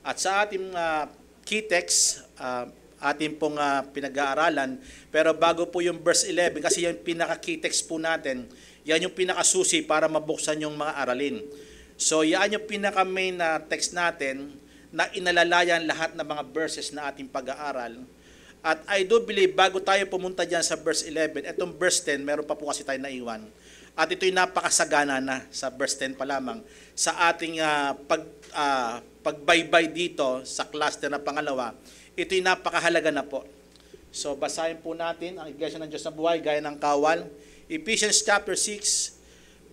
At sa ating key text, ating pong pinag-aaralan, pero bago po yung verse 11, kasi yung pinaka-key text po natin, yan yung pinakasusi para mabuksan yung mga aralin. So yan yung pinaka-main na text natin na inalalayan lahat ng mga verses na ating pag-aaral. At I do believe, bago tayo pumunta dyan sa verse 11, etong verse 10, meron pa po kasi tayo naiwan. At ito'y napakasagana na sa verse 10 pa lamang sa ating pagbaybay dito sa cluster na pangalawa. Ito'y napakahalaga na po. So basahin po natin ang Iglesia ng Diyos na Buhay gaya ng kawal. Ephesians chapter 6,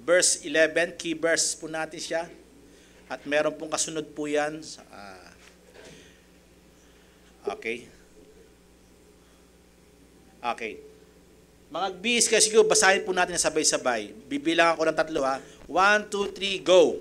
verse 11, key verse po natin siya. At meron pong kasunod po yan. Okay. Mga bis kasi siguro basahin po natin sabay-sabay. Bibilang ako ng 3 1, 2, 3, go!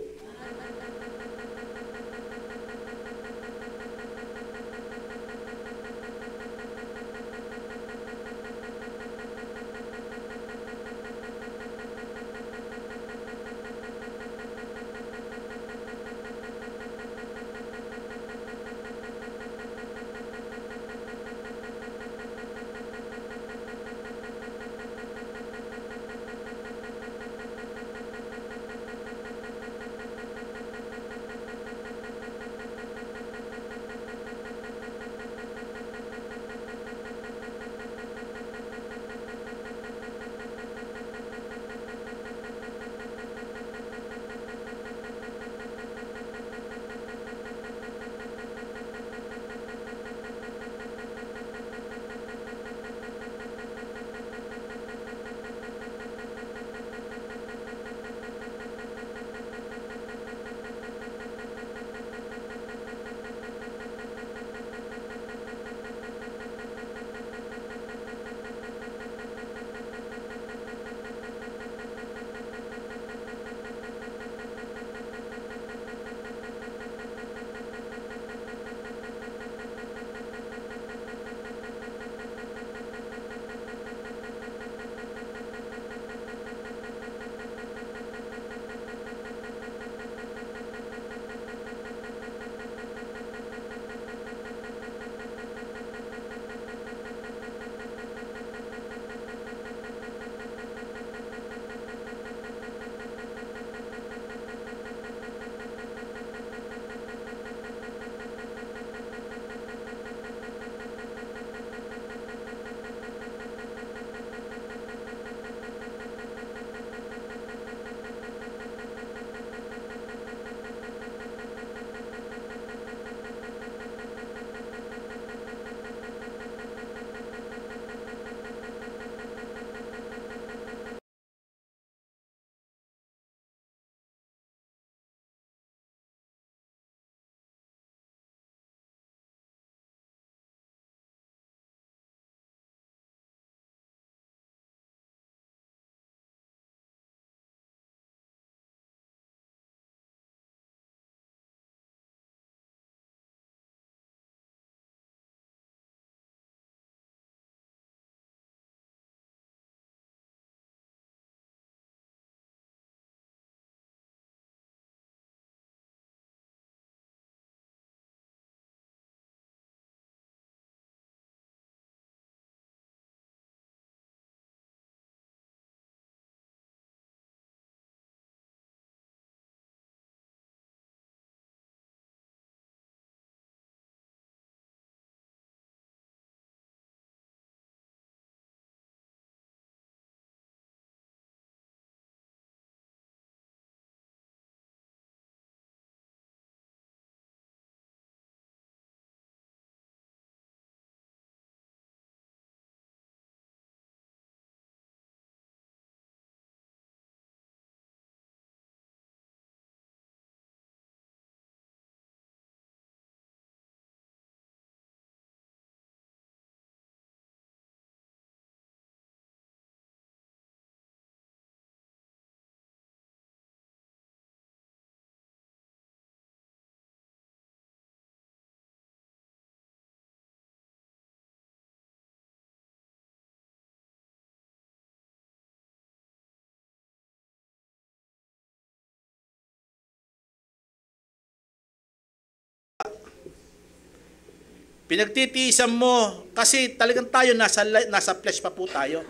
Pinagtitiisan mo kasi talagang tayo nasa flesh pa po tayo.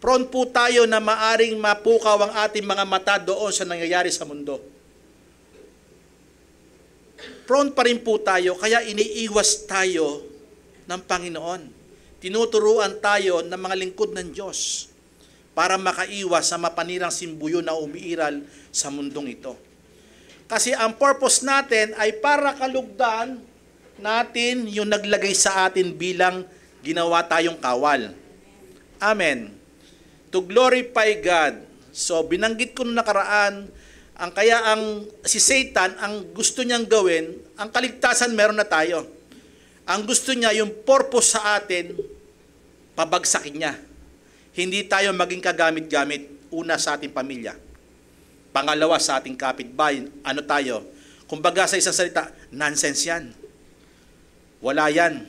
Prone po tayo na maaring mapukaw ang ating mga mata doon sa nangyayari sa mundo. Prone pa rin po tayo, kaya iniiwas tayo ng Panginoon. Tinuturuan tayo ng mga lingkod ng Diyos para makaiwas sa mapanirang simbuyo na umiiral sa mundong ito. Kasi ang purpose natin ay para kalugdan natin yung naglagay sa atin bilang ginawa tayong kawal. Amen. To glorify God. So binanggit ko nung nakaraan, ang si Satan, ang gusto niyang gawin, ang kaligtasan meron na tayo. Ang gusto niya, yung purpose sa atin, pabagsakin niya. Hindi tayo maging kagamit-gamit. Una sa ating pamilya. Pangalawa sa ating kapitbahay. Ano tayo? Kumbaga sa isang salita, nonsense yan. Wala yan.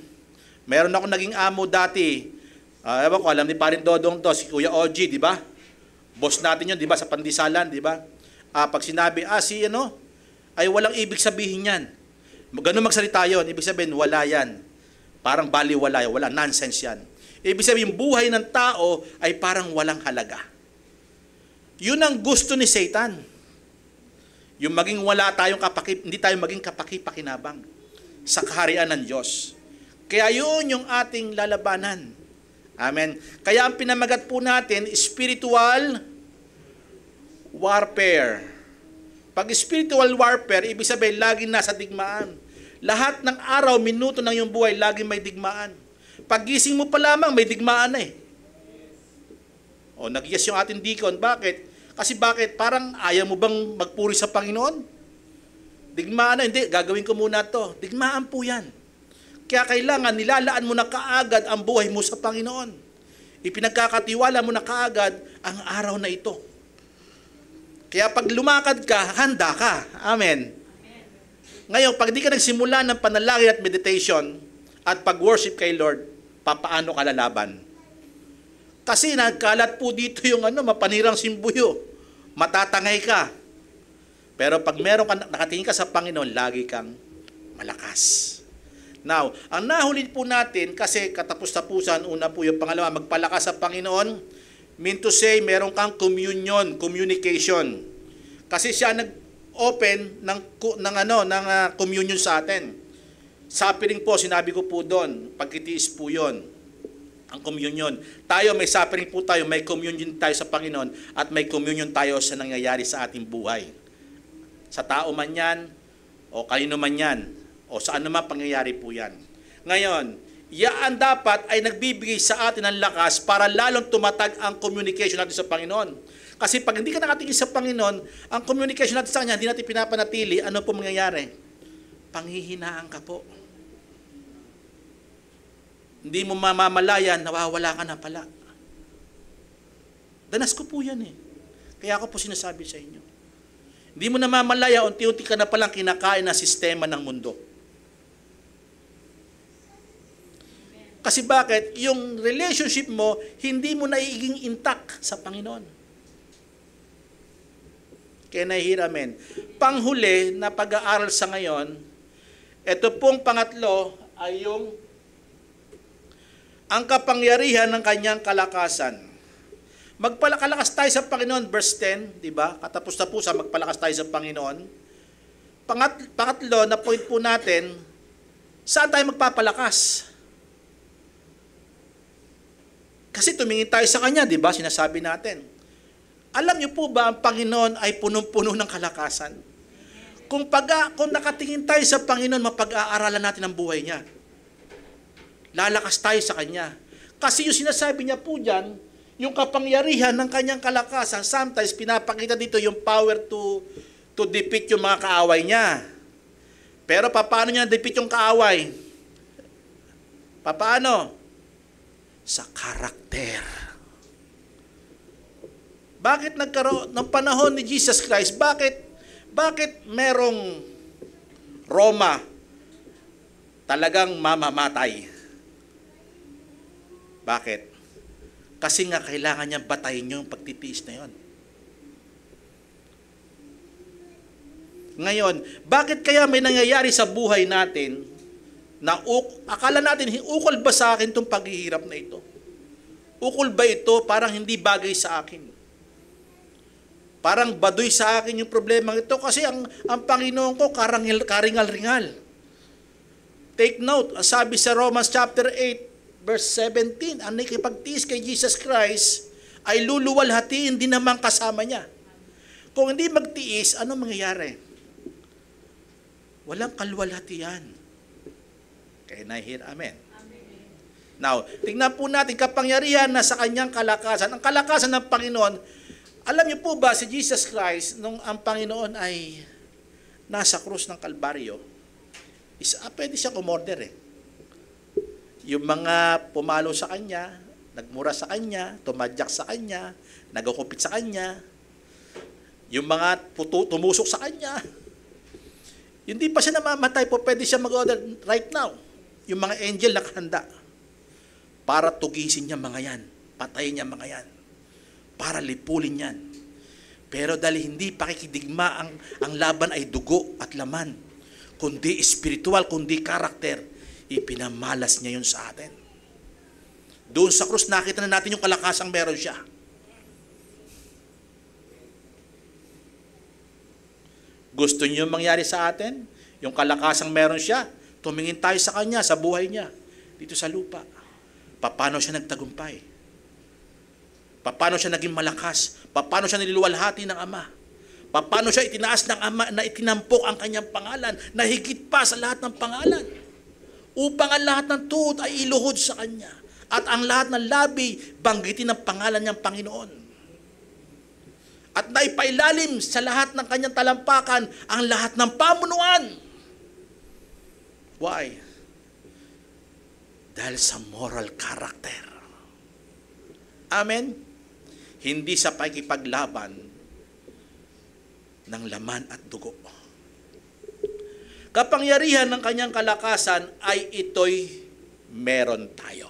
Meron ako naging amo dati. Ewan ko, alam ni Parin Dodong to, si Kuya OG, di ba? Boss natin yun, di ba? Sa Pandisalan, di ba? Pag sinabi, ay walang ibig sabihin yan. Ganun magsalita yun, ibig sabihin, wala yan. Parang baliwala, wala, nonsense yan. Ibig sabihin, buhay ng tao ay parang walang halaga. Yun ang gusto ni Satan. Yung maging wala tayong hindi tayo maging kapaki-pakinabang sa kaharian ng Diyos. Kaya yun yung ating lalabanan. Amen. Kaya ang pinamagat po natin, spiritual warfare. Pag spiritual warfare, ibig sabihin, laging nasa digmaan. Lahat ng araw, minuto ng iyong buhay, laging may digmaan. Paggising mo pa lamang, may digmaan na eh. O, nag-yes yung ating deacon. Bakit? Kasi bakit? Parang ayaw mo bang magpuri sa Panginoon? Digmaan na, hindi, gagawin ko muna to. Digmaan po yan. Kaya kailangan nilalaan mo na kaagad ang buhay mo sa Panginoon. Ipinagkakatiwala mo na kaagad ang araw na ito. Kaya pag lumakad ka, handa ka. Amen. Ngayon, pag di ka nagsimula ng panalangin at meditation at pag-worship kay Lord, papaano ka lalaban? Kasi nagkalat po dito yung mapanirang simbuyo. Matatangay ka. Pero pag meron ka, nakatingin ka sa Panginoon, lagi kang malakas. Now, ang nahuli po natin, kasi katapos-tapusan, una po yung pangalawa, magpalakas sa Panginoon, mean to say, meron kang communication. Kasi siya nag-open ng communion sa atin. Suffering po, sinabi ko po doon, pagkitiis po yon, ang communion. Tayo, may suffering po tayo, may communion tayo sa Panginoon, at may communion tayo sa nangyayari sa ating buhay. Sa tao man yan, o kanino man yan, o saan naman pangyayari po yan. Ngayon, yaan dapat ay nagbibigay sa atin ng lakas para lalong tumatag ang communication natin sa Panginoon. Kasi pag hindi ka nakatingin sa Panginoon, ang communication natin sa Kanya, hindi natin pinapanatili, ano po mangyayari? Panghihinaan ka po. Hindi mo mamamalayan, nawawala ka na pala. Danas ko po yan eh. Kaya ako po sinasabi sa inyo. Hindi mo namamalaya, unti-unti ka na palang kinakain na sistema ng mundo. Kasi bakit? Yung relationship mo, hindi mo naiiging intact sa Panginoon. Kaya nahihiramin. Panghuli na pag-aaral sa ngayon, ito pong pangatlo ay yung ang kapangyarihan ng kanyang kalakasan. Magpalakalakas tayo sa Panginoon, verse 10, di ba? Katapos-tapusan, magpalakas tayo sa Panginoon. Pangatlo na point po natin, saan tayo magpapalakas? Kasi tumingin tayo sa Kanya, di ba? Sinasabi natin. Alam niyo po ba, ang Panginoon ay punong-puno ng kalakasan? Kung nakatingin tayo sa Panginoon, mapag-aaralan natin ang buhay niya. Lalakas tayo sa Kanya. Kasi yung sinasabi niya po dyan, yung kapangyarihan ng Kanyang kalakasan, sometimes pinapakita dito yung power to defeat yung mga kaaway niya. Pero paano niya defeat yung kaaway? Paano? Sa karakter. Bakit nagkaroon ng panahon ni Jesus Christ? Bakit merong Roma talagang mamamatay? Bakit? Kasi nga kailangan niyang batayin yung pagtitiis na yon. Ngayon, bakit kaya may nangyayari sa buhay natin Akala natin, ukol ba sa akin itong paghihirap na ito? Ukol ba ito? Parang hindi bagay sa akin. Parang baduy sa akin yung problema ito kasi ang Panginoon ko karingal-ringal. Take note, sabi sa Romans chapter 8, verse 17, ang nakipagtiis kay Jesus Christ ay luluwalhatiin din naman kasama niya. Kung hindi magtiis, ano mangyayari? Walang kaluwalhatian. Can I hear amen? Now, tingnan po natin kapangyarihan na sa kanyang kalakasan. Ang kalakasan ng Panginoon, alam niyo po ba si Jesus Christ, nung ang Panginoon ay nasa krus ng Kalbaryo, pwede siya kumorder eh. Yung mga pumalo sa kanya, nagmura sa kanya, tumadyak sa kanya, nagukupit sa kanya, yung mga tumusok sa kanya, hindi pa siya namamatay po, pwede siya mag-order right now. Yung mga angel nakahanda para tugisin niya mga yan, patayin niya mga yan, para lipulin yan. Pero dahil hindi pakikidigma ang laban ay dugo at laman, kundi spiritual, kundi karakter, ipinamalas niya yun sa atin. Doon sa krus, nakita na natin yung kalakasang meron siya. Gusto niyo mangyari sa atin? Yung kalakasang meron siya, tumingin tayo sa kanya, sa buhay niya, dito sa lupa. Paano siya nagtagumpay? Paano siya naging malakas? Paano siya nililuwalhati ng Ama? Paano siya itinaas ng Ama na itinampok ang kanyang pangalan na higit pa sa lahat ng pangalan? Upang ang lahat ng tuhod ay iluhod sa kanya at ang lahat ng labi banggitin ang pangalan niyang Panginoon. At naipailalim sa lahat ng kanyang talampakan ang lahat ng pamunuan. Why? Dahil sa moral character. Amen? Hindi sa pakikipaglaban ng laman at dugo. Kapangyarihan ng kanyang kalakasan ay ito'y meron tayo.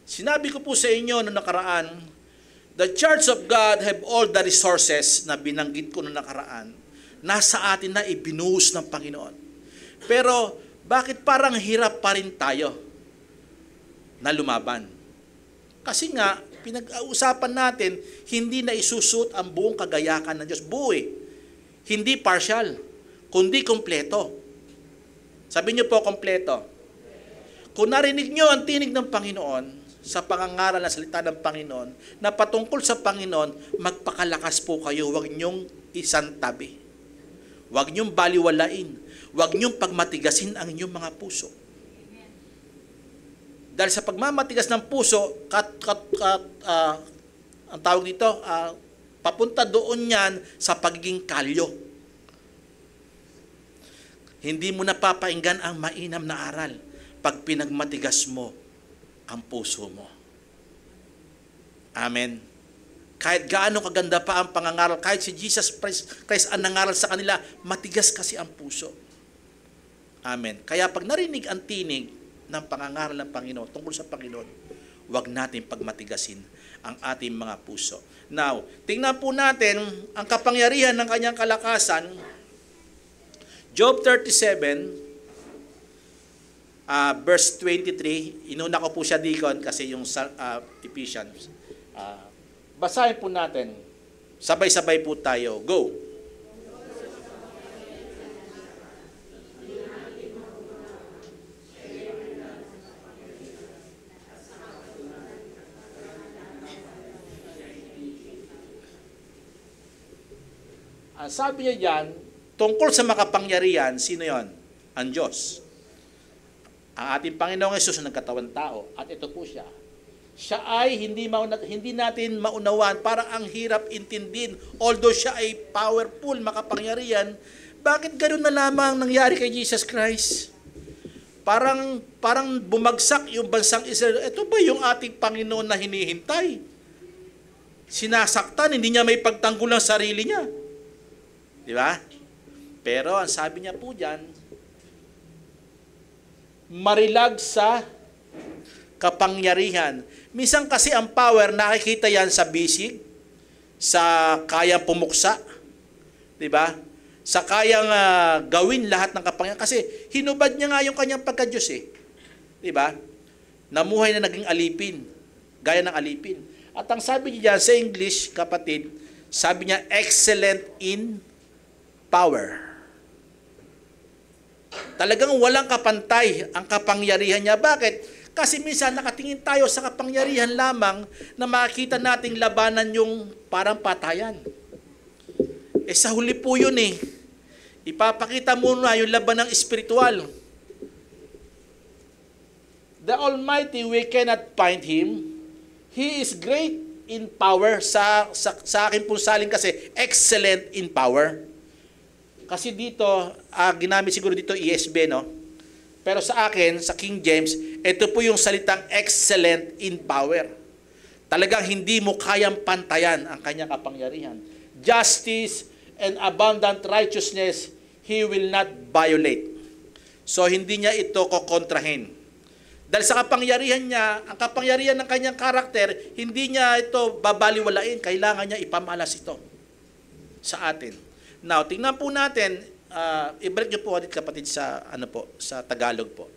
Sinabi ko po sa inyo noong nakaraan, the Church of God have all the resources na binanggit ko noong nakaraan, nasa atin na ibinuhos ng Panginoon. Pero bakit parang hirap pa rin tayo na lumaban? Kasi nga, pinag-uusapan natin, hindi na isusut ang buong kagayakan ng Diyos. Buo eh. Hindi partial, kundi kompleto. Sabi niyo po, kompleto. Kung narinig niyo ang tinig ng Panginoon sa pangangaral na salita ng Panginoon na patungkol sa Panginoon, magpakalakas po kayo, huwag niyong isantabi. Huwag niyong baliwalain. Huwag niyong pagmatigasin ang inyong mga puso. Dahil sa pagmamatigas ng puso, ang tawag dito, papunta doon yan sa pagiging kalyo. Hindi mo napapainggan ang mainam na aral pag pinagmatigas mo ang puso mo. Amen. Kahit gaano kaganda pa ang pangangaral, kahit si Jesus Christ ang nangaral sa kanila, matigas kasi ang puso. Amen. Kaya pag narinig ang tinig ng pangangaral ng Panginoon tungkol sa Panginoon, huwag natin pagmatigasin ang ating mga puso. Now, tingnan po natin ang kapangyarihan ng kanyang kalakasan. Job 37, verse 23. Inuna ko po siya, Deacon, kasi yung Ephesians. Basahin po natin. Sabay-sabay po tayo. Go! Sabi niya diyan, tungkol sa makapangyarihan, sino yon? Ang Diyos. Ang ating Panginoong Hesus na nagkatawan tao, at ito po siya. Siya ay hindi natin maunawaan, para ang hirap intindihin. Although siya ay powerful, makapangyarihan, bakit ganoon na lamang nangyari kay Jesus Christ? Parang bumagsak yung bansang Israel. Ito ba yung ating Panginoon na hinihintay? Sinasaktan, hindi niya may pagtanggol ng sarili niya. Di ba? Pero ang sabi niya po diyan, marilag sa kapangyarihan. Minsan kasi ang power, nakikita yan sa bisig, sa kayang pumuksa. Di ba? sa kayang gawin lahat ng kapangyarihan. Kasi hinubad niya nga yung kanyang pagka-Diyos eh. Diba? Namuhay na naging alipin. Gaya ng alipin. At ang sabi niya sa English, kapatid, sabi niya, excellent in power. Talagang walang kapantay ang kapangyarihan niya. Bakit? Kasi minsan nakatingin tayo sa kapangyarihan lamang na makikita nating labanan yung parang patayan. Sa huli po yun eh. Ipapakita muna yung laban ng espiritual. The Almighty, we cannot find Him. He is great in power. Sa akin pong salin kasi, excellent in power. Kasi dito, ginamit siguro dito ESV, no? Pero sa akin, sa King James, ito po yung salitang excellent in power. Talagang hindi mo kayang pantayan ang kanyang kapangyarihan. Justice and abundant righteousness, He will not violate. So, hindi niya ito kokontrahin. Dahil sa kapangyarihan niya, ang kapangyarihan ng kanyang karakter, hindi niya ito babaliwalain. Kailangan niya ipamalas ito sa atin. Now, tingnan po natin, ibalik niyo po ulit kapatid sa, sa Tagalog po.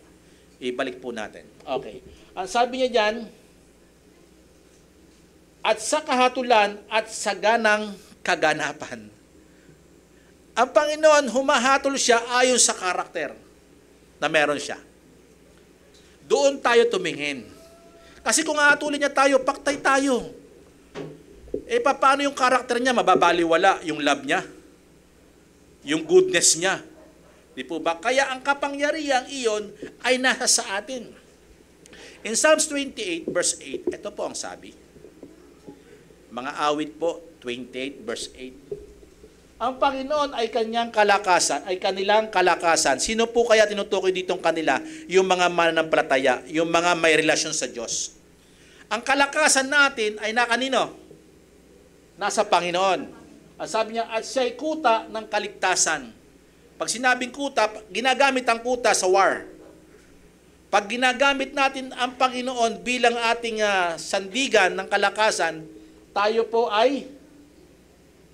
Ibalik po natin. Okay. Ang sabi niya diyan, at sa kahatulan at sa ganang kaganapan. Ang Panginoon, humahatol siya ayon sa karakter na meron siya. Doon tayo tumingin. Kasi kung hahatulin niya tayo, paktay tayo. Paano yung karakter niya? Mababaliwala yung love niya. Yung goodness niya. Di po ba? Kaya ang kapangyarihang iyon ay nasa sa atin. In Psalms 28 verse 8, ito po ang sabi. Mga awit po, 28 verse 8. Ang Panginoon ay kanyang kalakasan, ay kanilang kalakasan. Sino po kaya tinutukoy ditong kanila? Yung mga mananampalataya, yung mga may relasyon sa Diyos. Ang kalakasan natin ay na kanino? Nasa Panginoon. Ang sabi niya, at siya'y kuta ng kaligtasan. Pag sinabing kuta, ginagamit ang kuta sa war. Pag ginagamit natin ang Panginoon bilang ating sandigan ng kalakasan, tayo po ay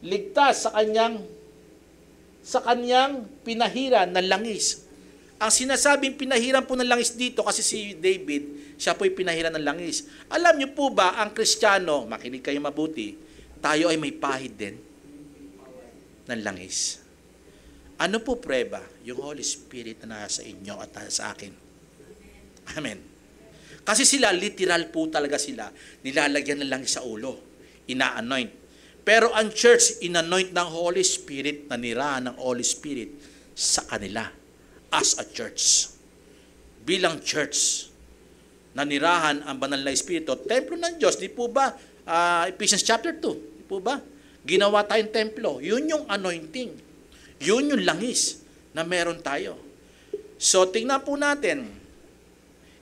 ligtas sa kanyang pinahiran ng langis. Ang sinasabing pinahiran po ng langis dito, kasi si David, siya po'y pinahiran ng langis. Alam niyo po ba, ang Kristiyano, makinig kayo mabuti, tayo ay may pahid din ng langis. Ano po prueba? Yung Holy Spirit na nasa inyo at nasa akin. Amen. Kasi sila, literal po talaga sila, nilalagyan ng langis sa ulo. Ina-anoint. Pero ang church, inanoint ng Holy Spirit, nanirahan ng Holy Spirit sa kanila as a church. Bilang church, nanirahan ang banal na Espiritu. Templo ng Diyos, di po ba? Ephesians chapter 2, di po ba? Ginawa tayong templo. Yun yung anointing. Yun yung langis na meron tayo. So, tingnan po natin.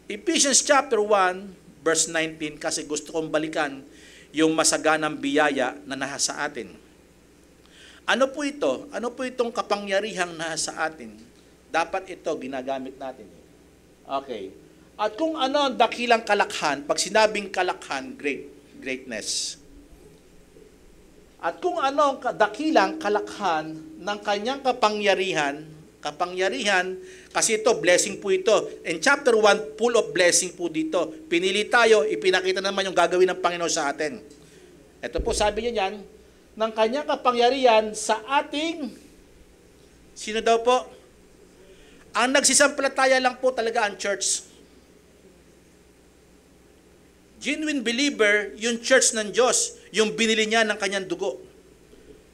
Ephesians chapter 1, verse 19, kasi gusto kong balikan yung masaganang biyaya na nasa atin. Ano po ito? Ano po itong kapangyarihang nasa atin? Dapat ito ginagamit natin. Okay. At kung ano ang dakilang kalakhan, pag sinabing kalakhan, greatness. At kung ano ang dakilang kalakhan ng kanyang kapangyarihan, kasi ito, blessing po ito. In chapter 1, full of blessing po dito. Pinili tayo, ipinakita naman yung gagawin ng Panginoon sa atin. Ito po, sabi niya yan, ng kanyang kapangyarihan sa ating, sino daw po? Ang nagsisampalataya lang po talaga ang church. Genuine believer, yung church ng Diyos, yung binili niya ng kanyang dugo.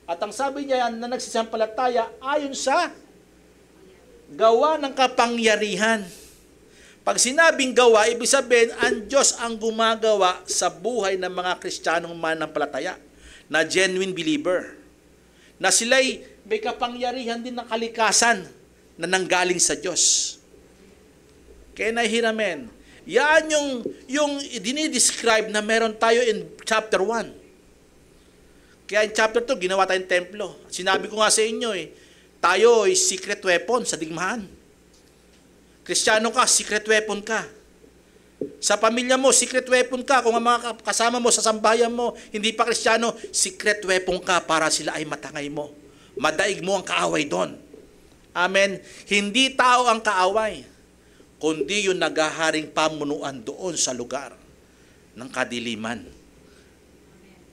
At ang sabi niya na nagsisampalataya ayon sa gawa ng kapangyarihan. Pag sinabing gawa, ibig sabihin, ang Diyos ang gumagawa sa buhay ng mga Kristiyanong mananampalataya na genuine believer. Na sila'y may kapangyarihan din ng kalikasan na nanggaling sa Diyos. Kaya nahihiramen. Yan yung dinidescribe na meron tayo in chapter 1. Kaya in chapter 2, ginawa tayong templo. Sinabi ko nga sa inyo tayo ay secret weapon sa digmaan. Kristiyano ka, secret weapon ka. Sa pamilya mo, secret weapon ka. Kung ang mga kasama mo sa sambayan mo, hindi pa Kristiyano, secret weapon ka para sila ay matangay mo. Madaig mo ang kaaway doon. Amen. Hindi tao ang kaaway, kundi yung naghaharing pamunuan doon sa lugar ng kadiliman.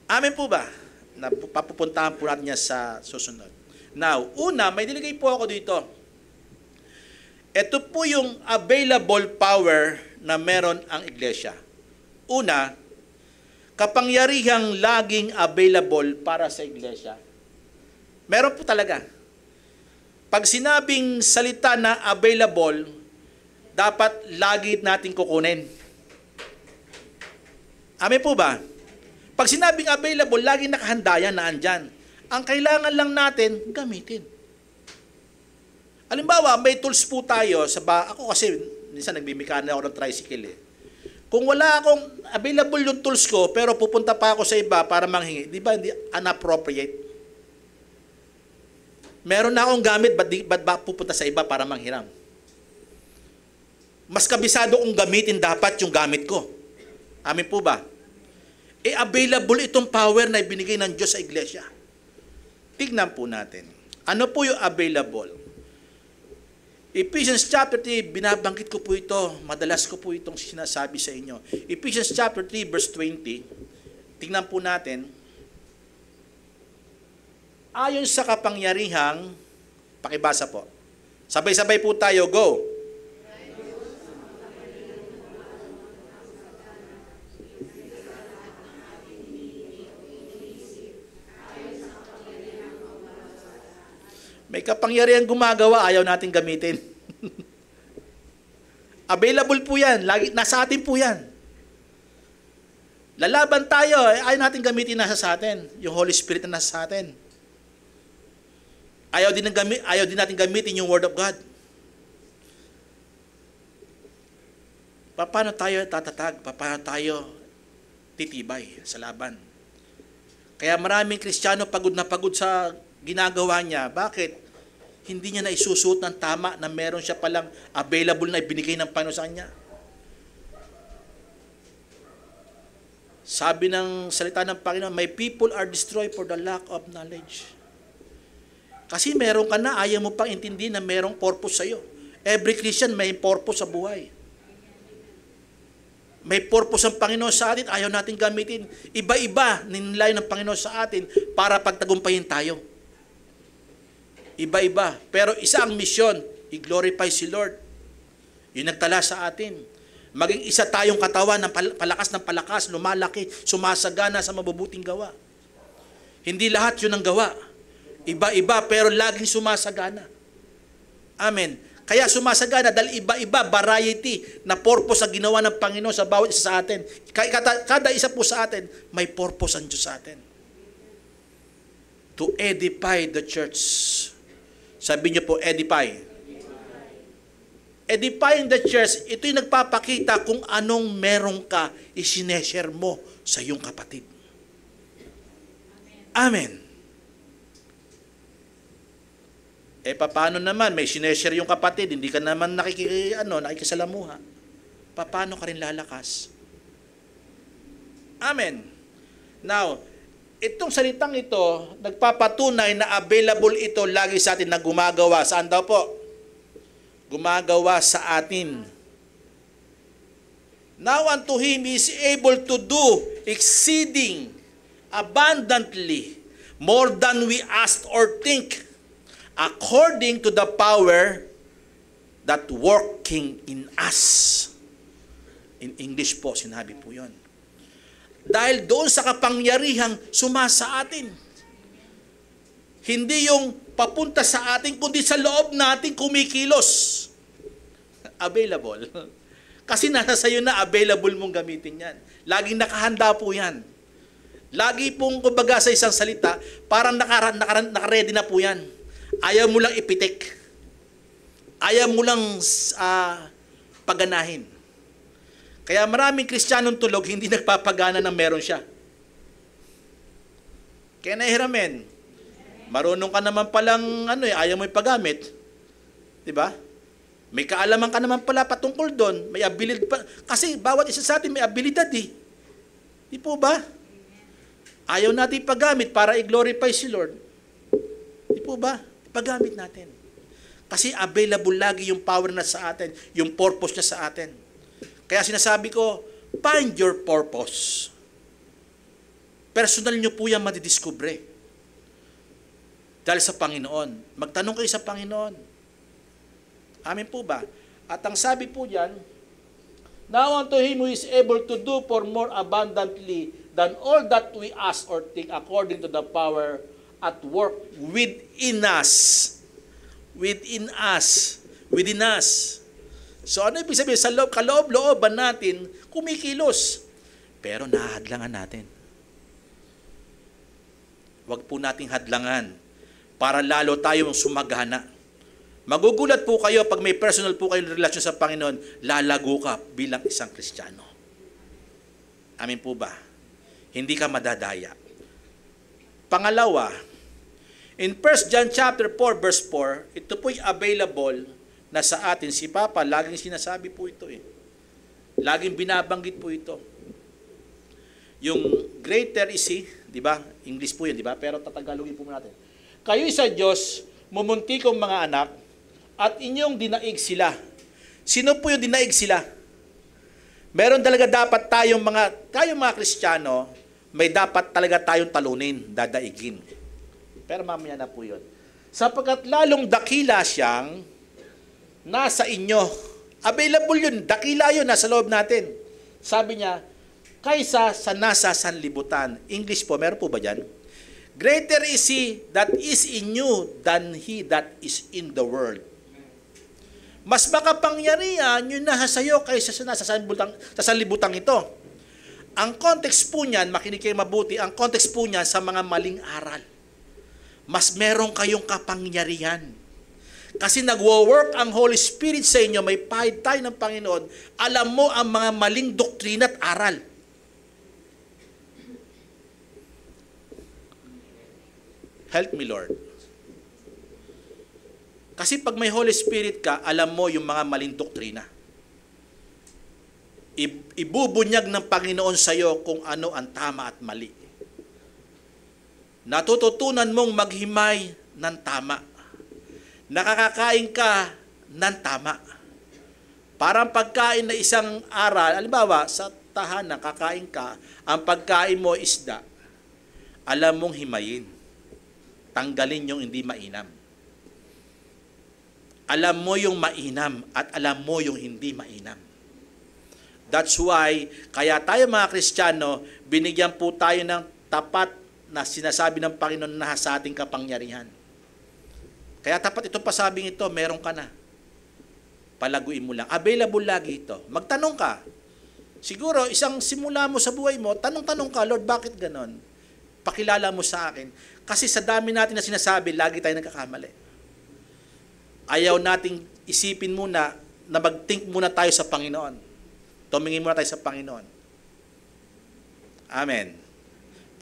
Amen po ba? Papupuntahan po natin niya sa susunod. Now, una, may niligay po ako dito. Ito po yung available power na meron ang iglesia. Una, kapangyarihang laging available para sa iglesia. Meron po talaga. Pag sinabing salita na available, dapat lagi natin kukunin. Amen po ba? Pag sinabing available, lagi nakahanda yan na andyan. Ang kailangan lang natin, gamitin. Halimbawa, may tools po tayo ako kasi minsan nagbibikana ako ng tricycle eh. Kung wala akong available yung tools ko, pero pupunta pa ako sa iba para manghingi, di ba hindi inappropriate? Meron na akong gamit, ba't ba pupunta sa iba para manghiram? Mas kabisado kong gamitin dapat yung gamit ko. Amin po ba? Available itong power na ibinigay ng Diyos sa iglesia. Tignan po natin. Ano po yung available? Ephesians chapter 3, binabanggit ko po ito. Madalas ko po itong sinasabi sa inyo. Ephesians chapter 3 verse 20. Tignan po natin. Ayon sa kapangyarihang, pakibasa po. Sabay-sabay po tayo, go. May kapangyarihang gumagawa, ayaw natin gamitin. Available po yan, lagi, nasa atin po yan. Lalaban tayo, ayaw natin gamitin, nasa sa atin. Yung Holy Spirit na nasa sa atin. Ayaw din natin gamitin yung Word of God. Paano tayo tatatag? Paano tayo titibay sa laban? Kaya maraming Kristiyano pagod na pagod sa ginagawa niya. Bakit? Hindi niya naisusuot ng tama na meron siya palang available na ibinigay ng Panginoon sa kanya. Sabi ng salita ng Panginoon, my people are destroyed for the lack of knowledge. Kasi meron ka na, ayaw mo pang intindihin na merong purpose sa'yo. Every Christian may purpose sa buhay. May purpose ang Panginoon sa atin, ayaw natin gamitin. Iba-iba ninilay ng Panginoon sa atin para pagtagumpayin tayo. Iba-iba. Pero isa ang misyon, i-glorify si Lord. Yung nagtala sa atin. Maging isa tayong katawan ng palakas, lumalaki, sumasagana sa mabubuting gawa. Hindi lahat yun ang gawa. Iba-iba pero laging sumasagana. Amen. Kaya sumasagana dahil iba-iba, variety na purpose ang ginawa ng Panginoon sa bawat isa sa atin. Kada isa po sa atin, may purpose ang Diyos sa atin. To edify the church. Sabi niyo po, edify. Edifying the church, ito yung nagpapakita kung anong meron ka isineshare mo sa iyong kapatid. Amen. Paano naman, may sineshare yung kapatid, hindi ka naman nakikisalamuha. Paano ka rin lalakas? Amen. Now, itong salitang ito, nagpapatunay na available ito lagi sa atin na gumagawa. Saan daw po? Gumagawa sa atin. Now unto Him is able to do exceeding abundantly more than we ask or think, according to the power that working in us. In English po, sinabi po yun. Dahil doon sa kapangyarihang sumasa atin. Hindi yung papunta sa atin, kundi sa loob natin kumikilos. Available. Kasi nasa sayo na, available mong gamitin yan. Laging nakahanda po yan. Lagi pong kumbaga sa isang salita, parang naka-ready na po yan. Ayaw mo lang ipitik. Ayaw mo lang paganahin. Kaya maraming Kristiyanong tulog, hindi nagpapagana na meron siya. Kaya nahiramin. Marunong ka naman palang, ayaw mo ipagamit. Diba? May kaalaman ka naman pala patungkol doon. May ability pa. Kasi bawat isa sa atin may abilidad eh. Di po ba? Ayaw natin ipagamit para i-glorify si Lord. Di po ba? Paggamit natin. Kasi available lagi yung power na sa atin, yung purpose na sa atin. Kaya sinasabi ko, find your purpose. Personal nyo po yan madidiscover. Dahil sa Panginoon. Magtanong kayo sa Panginoon. Amin po ba? At ang sabi po diyan, now unto Him who is able to do for more abundantly than all that we ask or think according to the power at work within us. Within us. Within us. So ano ibig sabihin? Sa kaloob-looban natin, kumikilos. Pero nahadlangan natin. Huwag po nating hadlangan para lalo tayong sumagana. Magugulat po kayo pag may personal po kayong relasyon sa Panginoon, lalago ka bilang isang Kristiyano. Amin po ba? Hindi ka madadaya. Pangalawa, in 1 John chapter 4 verse 4, ito po'y available na sa atin. Si Papa, laging sinasabi po ito eh. Laging binabanggit po ito. Yung greater is He, di ba? English po yun, di ba? Pero tatagalogin po natin. Kayo'y sa Diyos, mumunti kong mga anak, at inyong dinaig sila. Sino po yung dinaig sila? Meron talaga dapat tayong mga Kristiyano, may dapat talaga tayong talunin, dadaigin. Pero mamaya na po yun. Sapagkat lalong dakila siyang nasa inyo. Available yun, dakila yun, nasa loob natin. Sabi niya, kaysa sa nasa sanlibutan. English po, meron po ba dyan? Greater is He that is in you than he that is in the world. Mas makapangyarihan yung nasa sayo kaysa sa nasa sanlibutan ito. Ang context po niyan, makinig kayo mabuti, ang context po niyan sa mga maling aral. Mas meron kayong kapangyarihan. Kasi nagwo-work ang Holy Spirit sa inyo, may pahid tayo ng Panginoon, alam mo ang mga maling doktrina at aral. Help me, Lord. Kasi pag may Holy Spirit ka, alam mo yung mga maling doktrina. Ibubunyag ng Panginoon sa iyo kung ano ang tama at mali. Natututunan mong maghimay ng tama. Nakakakain ka ng tama. Parang pagkain na isang aral, halimbawa, sa tahanan, kakain ka, ang pagkain mo isda, alam mong himayin. Tanggalin yung hindi mainam. Alam mo yung mainam at alam mo yung hindi mainam. That's why, kaya tayo mga Kristiyano, binigyan po tayo ng tapat na sinasabi ng Panginoon na sa ating kapangyarihan. Kaya tapat itong pasabing ito, meron ka na. Palaguin mo lang. Available lagi ito. Magtanong ka. Siguro, isang simula mo sa buhay mo, tanong-tanong ka, Lord, bakit ganon? Pakilala mo sa akin. Kasi sa dami natin na sinasabi, lagi tayo nagkakamali. Ayaw nating isipin muna na mag-think muna tayo sa Panginoon. Tumingin muna tayo sa Panginoon. Amen.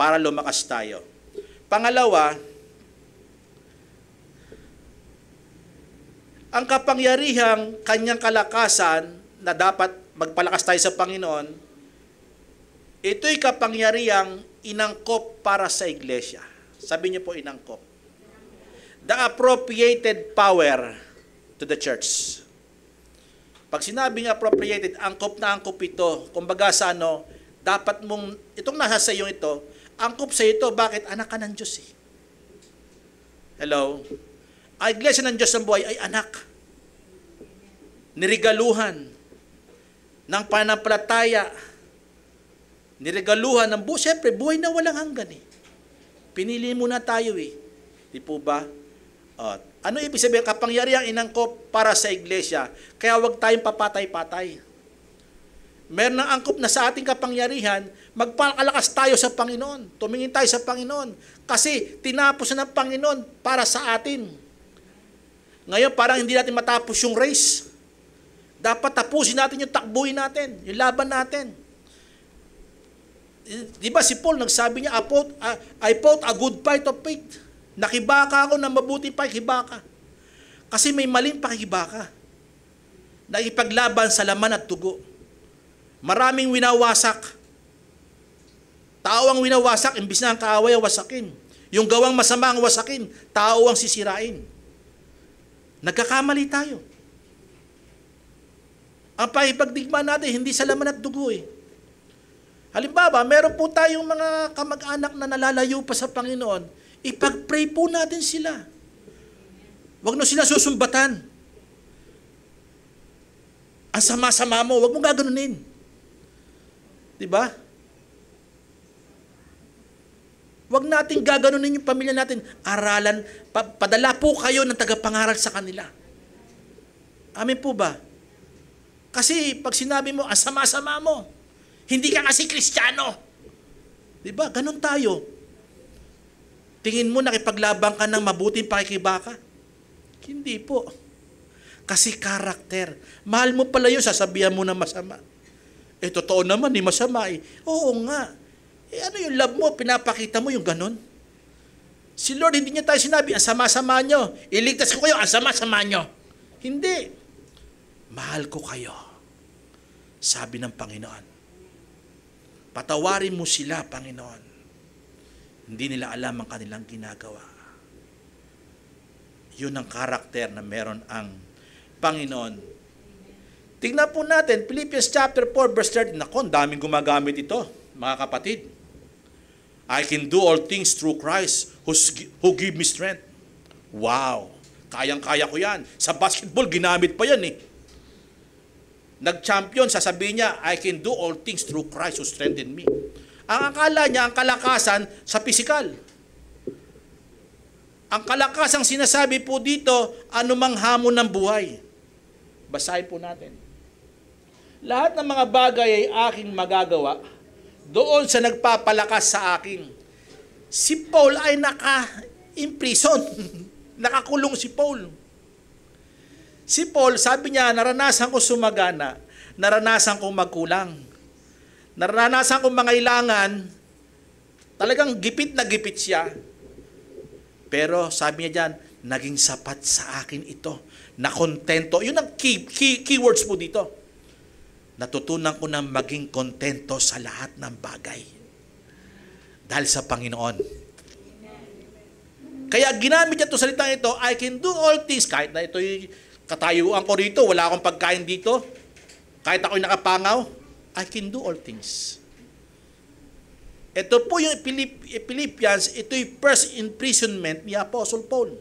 Para lumakas tayo. Pangalawa, ang kapangyarihang kanyang kalakasan na dapat magpalakas tayo sa Panginoon, ito'y kapangyarihang inangkop para sa iglesia. Sabi niyo po, inangkop. The appropriated power to the church. Pag sinabing appropriated, angkop na angkop ito. Kumbaga sa dapat mong, itong nasa sa iyo ito, angkop sa ito, bakit? Anak ka ng Diyos eh. Hello? Ang iglesia ng Diyos ng buhay ay anak. Nirigaluhan ng pananampalataya. Nirigaluhan ng buhay. Siyempre, buhay na walang hanggan eh. Pinili muna tayo eh. Di po ba? Ano ibig sabihin? Kapangyarihang inangkop para sa iglesia. Kaya huwag tayong papatay-patay. Meron ng angkop na sa ating kapangyarihan, magpakalakas tayo sa Panginoon. Tumingin tayo sa Panginoon. Kasi tinapos na ng Panginoon para sa atin. Ngayon parang hindi natin matapos yung race. Dapat tapusin natin yung takbuhin natin, yung laban natin. Di ba si Paul nagsabi niya, I fought a good fight of faith. Nakibaka ako ng mabuti pakibaka. Kasi may maling pakibaka. Na ipaglaban sa laman at dugo. Maraming winawasak. Tao ang winawasak, imbis na ang kaaway wasakin. Yung gawang masama ang wasakin, tao ang sisirain. Nagkakamali tayo. Ang pakipagdigma natin, hindi sa laman at dugo eh. Halimbawa, meron po tayong mga kamag-anak na nalalayo pa sa Panginoon, ipag-pray po natin sila. Huwag na sila susumbatan. Ang sama-sama mo, huwag mong gaganunin. Diba? Huwag natin gaganunin yung pamilya natin. Aralan, padala po kayo ng tagapangaral sa kanila. Amin po ba? Kasi pag sinabi mo, ang sama-sama mo, hindi ka kasi Kristiyano. Diba? Ganun tayo. Tingin mo nakipaglabang ka ng mabuting pakikibaka? Hindi po. Kasi karakter. Mahal mo pala yun, sasabihan mo na masama. Eh, totoo naman, masama eh. Oo nga. Eh, ano yung love mo? Pinapakita mo yung ganun? Si Lord, hindi niya tayo sinabi, ang sama-sama nyo. Iligtas ko kayo, ang sama-sama nyo. Hindi. Mahal ko kayo. Sabi ng Panginoon. Patawarin mo sila, Panginoon. Hindi nila alam ang kanilang ginagawa. Yun ang karakter na meron ang Panginoon. Tingnan po natin, Philippians chapter 4, verse 13. Naku, daming gumagamit ito, mga kapatid. I can do all things through Christ who give me strength. Wow! Kayang-kaya ko yan. Sa basketball, ginamit pa yan eh. Nag-champion, sasabihin niya, I can do all things through Christ who strengthened me. Ang akala niya, ang kalakasan sa pisikal. Ang kalakasang sinasabi po dito, anumang hamon ng buhay. Basahin po natin. Lahat ng mga bagay ay aking magagawa doon sa nagpapalakas sa akin. Si Paul ay naka-imprison. Nakakulong si Paul. Si Paul, sabi niya, naranasan ko sumagana, naranasan kong magkulang, naranasan kong mangailangan, talagang gipit na gipit siya. Pero sabi niya diyan, naging sapat sa akin ito, na kontento. Yun ang keywords po dito. Natutunan ko na maging kontento sa lahat ng bagay. Dahil sa Panginoon. Kaya ginamit niya itong salitang ito, I can do all things, kahit na ito'y katayuan ko rito, wala akong pagkain dito, kahit ako'y nakapangaw, I can do all things. Ito po yung Philippians, ito'y first imprisonment ni Apostle Paul.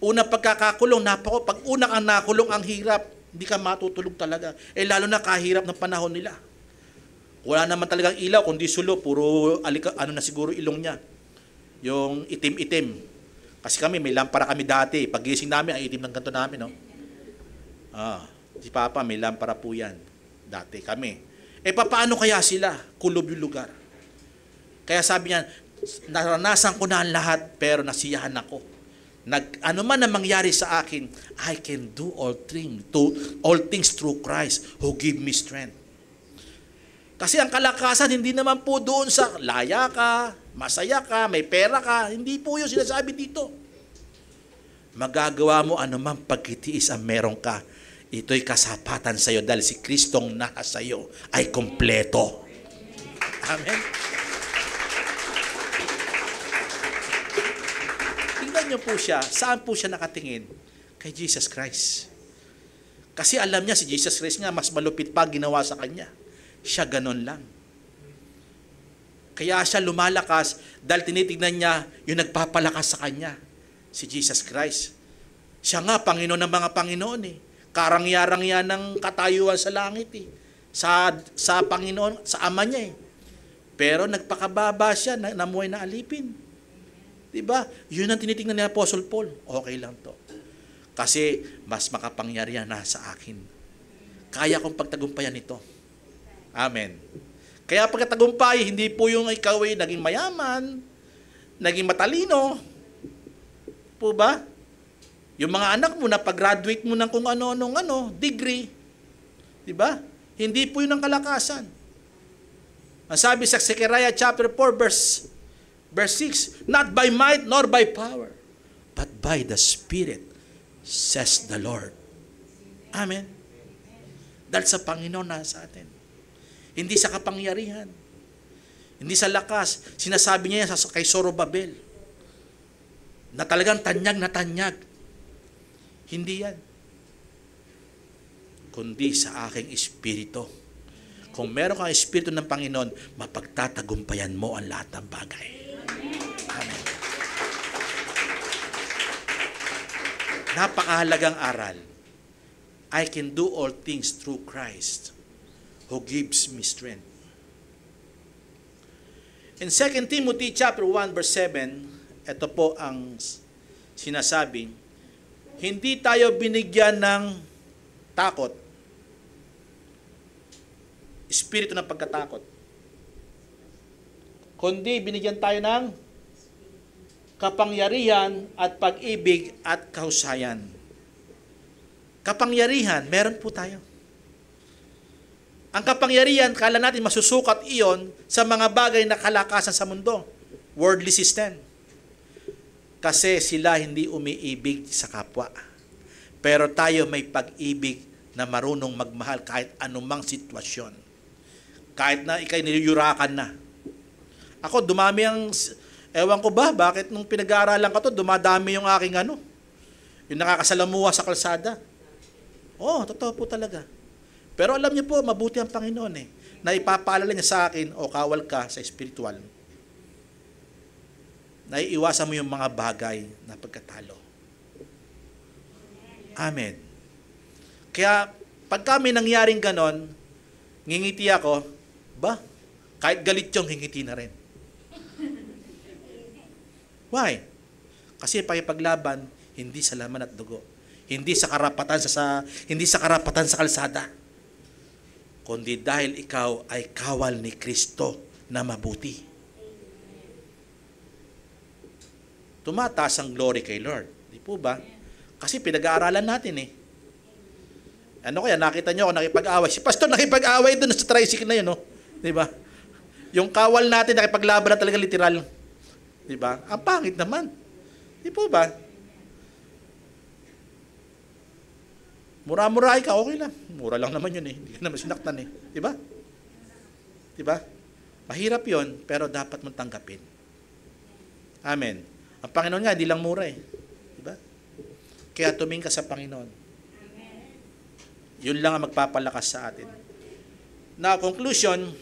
Una pagkakakulong, pag una kang nakulong, ang hirap, hindi ka matutulog talaga. Eh lalo na kahirap ng panahon nila. Wala naman talagang ilaw, kundi sulo, puro na siguro ilong niya. Yung itim-itim. Kasi kami, may lampara kami dati. Pag-gising namin, ang itim ng ganito namin, no? Si Papa, may lampara po yan. Dati kami. Eh, paano kaya sila? Kulob yung lugar. Kaya sabi niya, naranasan ko na ang lahat, pero nasiyahan ako. Ano man ang mangyari sa akin, I can do all things through Christ who give me strength. Kasi ang kalakasan, hindi naman po doon sa laya ka, masaya ka, may pera ka. Hindi po yun sinasabi dito. Magagawa mo anumang pagkitiis ang meron ka. Ito'y kasapatan sa iyo dahil si Kristong nasa iyo ay kompleto. Amen. Tingnan niyo po siya. Saan po siya nakatingin? Kay Jesus Christ. Kasi alam niya si Jesus Christ nga mas malupit pa ginawa sa kanya. Siya ganon lang. Kaya siya lumalakas dahil tinitignan niya yung nagpapalakas sa kanya, si Jesus Christ. Siya nga, Panginoon ng mga Panginoon eh. Karangyarang yan ng katayuan sa langit eh. Sa Panginoon, sa Ama niya eh. Pero nagpakababa siya, namuhay na alipin. Diba? Yun ang tinitignan ni Apostle Paul. Okay lang to. Kasi mas makapangyarihan na sa akin. Kaya kong pagtagumpayan ito. Amen. Kaya pagkatagumpay, hindi po yung ikaw ay naging mayaman, naging matalino. Po ba? Yung mga anak mo na pag-graduate mo ng kung ano-anong degree. Diba? Hindi po yun ang kalakasan. Ang sabi sa Zechariah chapter 4 verse 6, not by might nor by power, but by the Spirit, says the Lord. Amen. Dahil sa Panginoon na sa atin. Hindi sa kapangyarihan. Hindi sa lakas. Sinasabi niya yan kay Zorobabel. Na talagang tanyag na tanyag. Hindi yan. Kundi sa aking espiritu. Kung meron kang espiritu ng Panginoon, mapagtatagumpayan mo ang lahat ng bagay. Amen. Napakahalagang aral. I can do all things through Christ who gives me strength. In 2 Timothy chapter 1 verse 7, ito po ang sinasabi, hindi tayo binigyan ng takot, espiritu ng pagkatakot, kundi binigyan tayo ng kapangyarihan at pag-ibig at kahusayan. Kapangyarihan, meron po tayo. Ang kapangyarihan, kala natin masusukat iyon sa mga bagay na kalakasan sa mundo. Worldly system. Kasi sila hindi umiibig sa kapwa. Pero tayo may pag-ibig na marunong magmahal kahit anumang sitwasyon. Kahit na ikay niliyurakan na. Ako, dumami ang, ewan ko ba, bakit nung pinag-aaralan ko to, dumadami yung aking yung nakakasalamuha sa kalsada. Oh, totoo po talaga. Pero alam niyo po, mabuti ang Panginoon na ipapaalala niya sa akin, kawal ka sa spiritual. Naiiwasan mo yung mga bagay na pagkatalo. Amen. Kaya, pag kami nangyaring ganon, ngingiti ako, kahit galit yung ngingiti na rin. Why? Kasi pakipaglaban, hindi sa laman at dugo. Hindi sa karapatan sa kalsada. Kundi dahil ikaw ay kawal ni Kristo na mabuti. Tumataas ang glory kay Lord. Di po ba? Kasi pinag-aaralan natin Ano kaya, nakita nyo ako nakipag-away. Si Pastor nakipag-away doon sa tricycle na yun, Di ba? Yung kawal natin nakipaglaban na talaga literal. Di ba? Ang pangit naman. Di po ba? Mura-murahin ka, okay lang. Mura lang naman yun Hindi ka naman sinaktan Di ba? Di ba? Mahirap yun, pero dapat mong tanggapin. Amen. Ang Panginoon nga, hindi lang mura Di ba? Kaya tumingin ka sa Panginoon. Yun lang ang magpapalakas sa atin. Now, conclusion,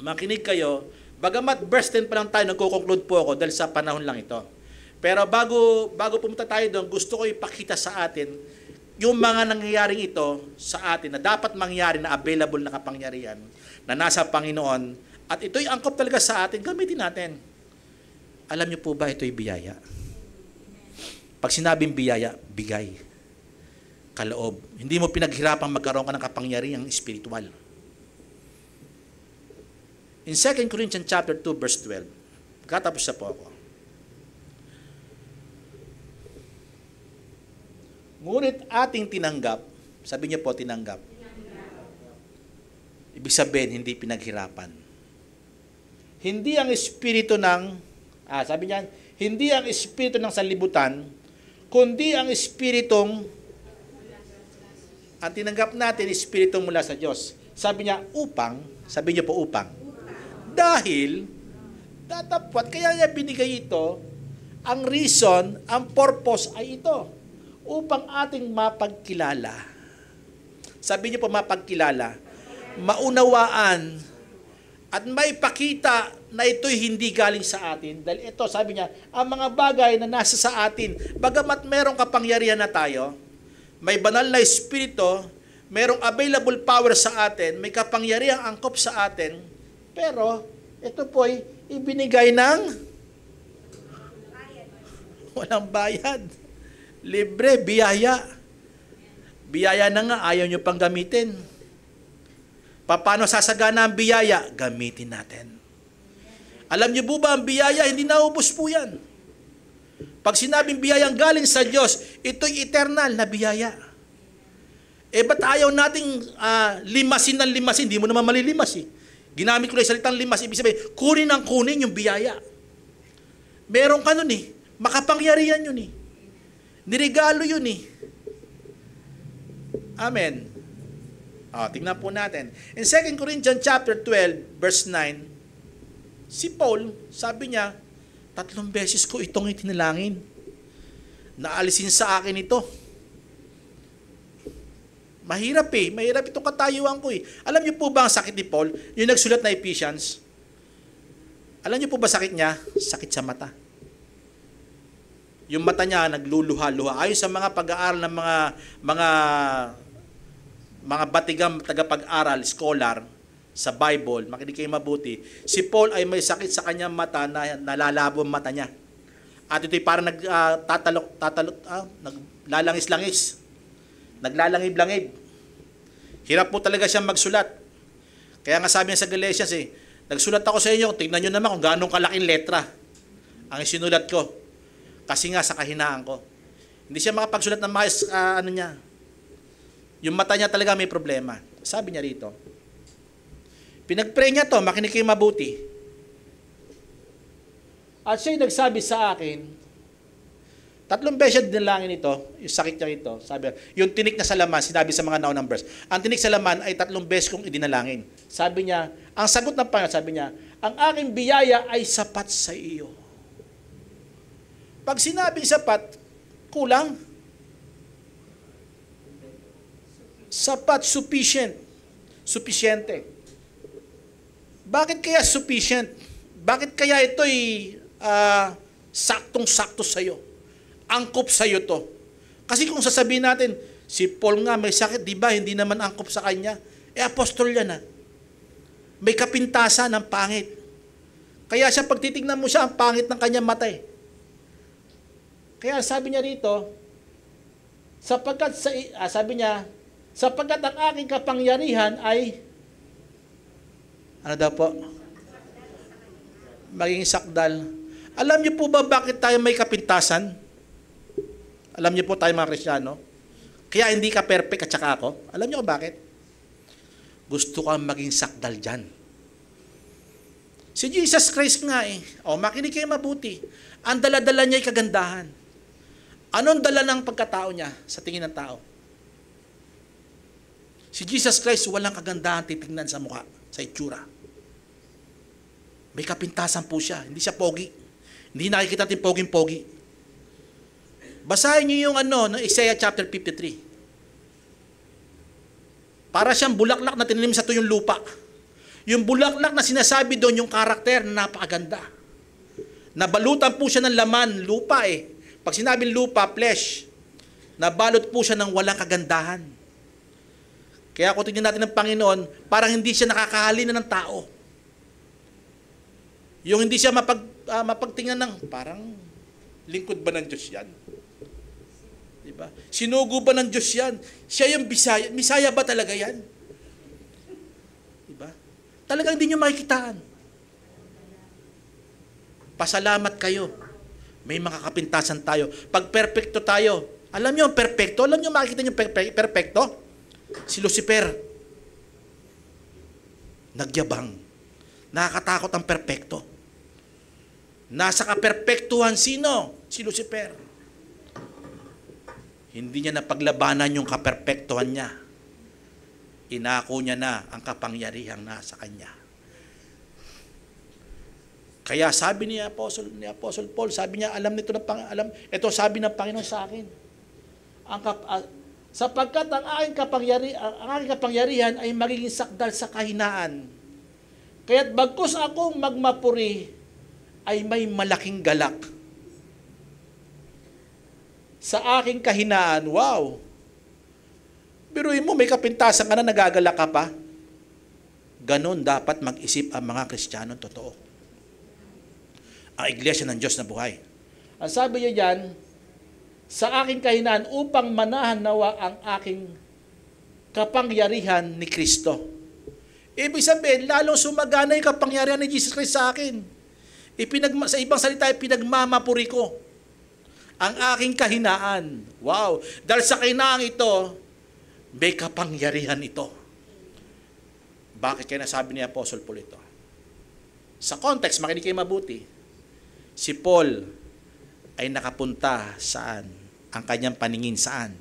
makinig kayo, bagamat verse 10 pa lang tayo, nagko-conclude po ako dahil sa panahon lang ito. Pero bago pumunta tayo doon, gusto ko ipakita sa atin yung mga nangyayaring ito sa atin na dapat mangyari na available na kapangyarihan na nasa Panginoon at ito'y angkop talaga sa atin, gamitin natin. Alam niyo po ba ito'y biyaya? Pag sinabing biyaya, bigay. Kaloob. Hindi mo pinaghirapang magkaroon ka ng kapangyarihang espiritual. In 2 Corinthians chapter 2 verse 12, katapos na po ako. Ngunit ating tinanggap, sabi niyo po tinanggap. Ibig sabihin, hindi pinaghirapan. Hindi ang espiritu ng, sabi niya, hindi ang espiritu ng sanlibutan, kundi ang espiritong, ang tinanggap natin, espiritu mula sa Diyos. Sabi niya, sabi niyo po upang. Dahil, tatapwat, kaya niya binigay ito, ang reason, ang purpose ay ito. Upang ating mapagkilala. Sabi niyo po mapagkilala, maunawaan, at maipakita na ito'y hindi galing sa atin. Dahil ito, sabi niya, ang mga bagay na nasa sa atin, bagamat merong kapangyarihan na tayo, may banal na espiritu, merong available power sa atin, may kapangyarihang angkop sa atin, pero ito po'y ibinigay ng walang bayad. Libre, biyaya. Biyaya na nga, ayaw nyo pang gamitin. Paano sasagana ang biyaya? Gamitin natin. Alam nyo po ba, ang biyaya, hindi naubos po yan. Pag sinabing biyayang galing sa Diyos, ito'y eternal na biyaya. Ba't ayaw nating limasin ng limasin? Hindi mo naman malilimas Ginamit ko na yung salitang limas, ibig sabihin, kunin yung biyaya. Meron ka nun makapangyarihan yun Niregalo yun Amen. Tingnan po natin. In 2 Corinthians chapter 12, verse 9, Si Paul, sabi niya, 3 beses ko itong itinalangin. Naalisin sa akin ito. Mahirap eh. Mahirap itong katayuan ko eh. Alam niyo po ba ang sakit ni Paul? Yung nagsulat na Ephesians. Alam niyo po ba sakit niya? Sakit sa mata. Yung mata niya nagluluha-luha. Ayon sa mga pag-aaral ng mga batigam tagapag-aral, scholar, sa Bible, makinig kayo mabuti, si Paul ay may sakit sa kanyang mata na nalalabo ang mata niya. At ito'y parang naglalangis-langis. Naglalangib-langib. Hirap po talaga siyang magsulat. Kaya nga sabi niya sa Galatians nagsulat ako sa inyo, tignan nyo naman kung gaano kalaking letra ang sinulat ko. Kasi nga sa kahinaan ko. Hindi siya makapagsulat ng maayos, niya. Yung mata niya talaga may problema. Sabi niya rito, pinag-pray niya to, makinig kayo mabuti. At siya'y nagsabi sa akin, 3 beses dinalangin ito, yung sakit niya ito. Sabi, yung tinik na sa laman, sinabi sa mga naunang verse. Ang tinik sa laman ay 3 beses kong idinalangin. Sabi niya, ang sagot ng Panginoon, sabi niya, ang aking biyaya ay sapat sa iyo. Pag sinabing sapat, kulang. Sapat, sufficient. Sufficiente. Bakit kaya sufficient? Bakit kaya ito'y saktong-sakto sa'yo? Angkop sa'yo to. Kasi kung sasabihin natin, si Paul nga may sakit, di ba? Hindi naman angkop sa kanya. Apostol yan May kapintasan ng pangit. Kaya siya, pag titignan mo siya, ang pangit ng kanyang mata Kaya sabi niya rito, sabi niya, sapagkat ang aking kapangyarihan ay, ano daw po? Maging sakdal. Alam niyo po ba bakit tayo may kapintasan? Alam niyo po tayo mga Kristiyano? Kaya hindi ka perfect at saka ako? Alam niyo kung bakit? Gusto kang maging sakdal dyan. Si Jesus Christ nga makinig kayo mabuti. Ang dala-dala niya ay kagandahan. Anong dala ng pagkatao niya sa tingin ng tao? Si Jesus Christ walang kagandahan titingnan sa mukha, sa itsura. May kapintasan po siya. Hindi siya pogi. Hindi nakikita natin poging-pogi. Basahin niyo yung ng Isaiah chapter 53. Para siyang bulaklak na tininim sa tuyong lupa. Yung bulaklak na sinasabi doon, yung karakter na napakaganda. Nabalutan po siya ng laman, lupa Pag sinabing lupa, flesh, nabalot po siya ng walang kagandahan. Kaya kung tingnan natin ng Panginoon, parang hindi siya nakakahalina ng tao. Yung hindi siya mapagtingnan ng, parang lingkod ba ng Diyos yan? Diba? Sinugo ba ng Diyos yan? Siya yung Bisaya. Misaya ba talaga yan? Diba? Talagang hindi nyo makikitaan. Pasalamat kayo. May mga kapintasan tayo. Pag perfecto tayo, alam nyo ang perfecto? Alam nyo makikita nyo perfecto? Si Lucifer. Nagyabang. Nakakatakot ang perfecto. Nasa kaperpektuhan sino? Si Lucifer. Hindi niya napaglabanan yung kaperpektuhan niya. Inako niya na ang kapangyarihang nasa kanya. Kaya sabi ni Apostle Paul, sabi niya, ito sabi ng Panginoon sa akin. Sapagkat ang aking kapangyarihan ay magiging sakdal sa kahinaan. Kaya't bagkus akong magmapuri, ay may malaking galak. Sa aking kahinaan, wow! Biruin mo, may kapintasan ka na, nagagalak ka pa. Ganon dapat mag-isip ang mga Kristiyano totoo. Ang iglesia ng Diyos na buhay. Ang sabi niya dyan, sa aking kahinaan upang manahan nawa ang aking kapangyarihan ni Kristo. Ibig sabihin, lalong sumagana yung kapangyarihan ni Jesus Christ sa akin. Sa ibang salita, pinagmamapuri ko ang aking kahinaan. Wow! Dahil sa kahinaan ito, may kapangyarihan ito. Bakit kaya nasabi ni Apostle Paul ito? Sa context, makinig kayo mabuti. Si Paul ay nakapunta saan? Ang kanyang paningin saan?